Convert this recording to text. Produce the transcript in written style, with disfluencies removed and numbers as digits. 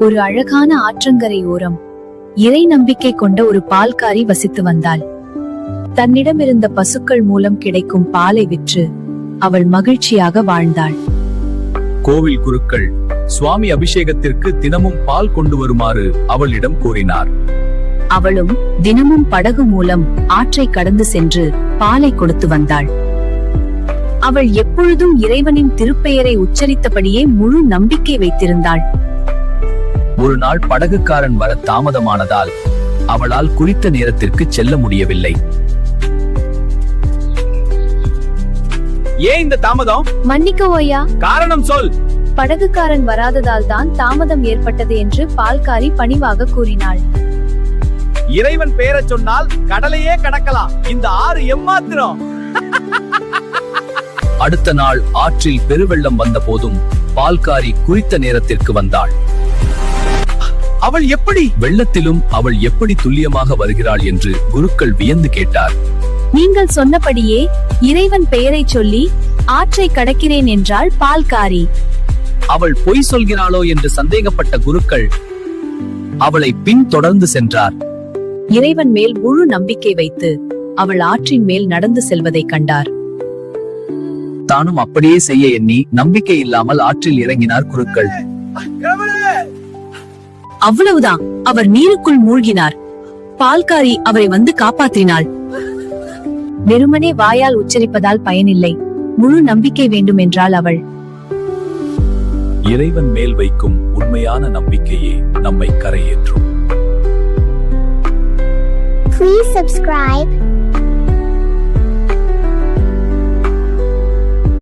ஒரு அழகான ஆற்றங்கரை ஓரம் இறை நம்பிக்கை கொண்ட ஒரு பால்காரி வசித்து வந்தாள். தன்னிடமிருந்த பசுக்கள் மூலம் கிடைக்கும் பாலை விற்று அவள் மகிழ்ச்சியாக வாழ்ந்தாள். கோவில் குருக்கள் சுவாமி அபிஷேகத்திற்கு தினமும் பால் கொண்டு வருமாறு அவளிடம் கூறினார். அவளும் தினமும் படகு மூலம் ஆற்றை கடந்து சென்று பாலை கொடுத்து வந்தாள். அவள் எப்பொழுதும் இறைவனின் திருப்பெயரை உச்சரித்தபடியே முழு நம்பிக்கை வைத்திருந்தாள். ஒரு நாள் படகுக்காரன் வர தாமதமானதால் அவளால் குறித்த நேரத்திற்கு செல்ல முடியவில்லை. ஏன் இந்த தாமதம்? மன்னிக்கவோயா, காரணம் சொல். படகுக்காரன் வராததால் தான் தாமதம் ஏற்பட்டது என்று பால்காரி பணிவாக கூறினாள். இறைவன் பெயரை சொன்னால் கடலையே கடக்கலாம், இந்த ஆறு எம்மாத்திரம். அடுத்த நாள் ஆற்றில் பெருவெள்ளம் வந்த போதும் பால்காரி குறித்த நேரத்திற்கு வந்தாள். அவள் எப்படி வெள்ளத்திலும் அவள் எப்படி துல்லியமாக வருகிறாள் என்று குருக்கள் வியந்து கேட்டார். நீங்கள் சொன்னபடியே இறைவன் பெயரை சொல்லி ஆற்றை கடக்கிறேன் என்றாள் பால்காரி. அவள் பொய் சொல்கிறாளோ என்று சந்தேகப்பட்ட குருக்கள் அவளை பின் தொடர்ந்து சென்றார். இறைவன் மேல் முழு நம்பிக்கை வைத்து அவள் ஆற்றின் மேல் நடந்து செல்வதை கண்டார். தானும் அப்படியே செய்ய எண்ணி நம்பிக்கை இல்லாமல் ஆற்றில் இறங்கினார் குருக்கள். அவ்வளவுதான், அவர் நீருக்குள் மூழ்கினார். பால்காரி அவரை வந்து காப்பாற்றினாள். வெறுமனே வாயால் உச்சரிப்பதால் பயனில்லை, முழு நம்பிக்கை வேண்டும் என்றாள் அவள். இறைவன் மேல் வைக்கும் உண்மையான நம்பிக்கையே நம்மை கரையேற்றும். Please subscribe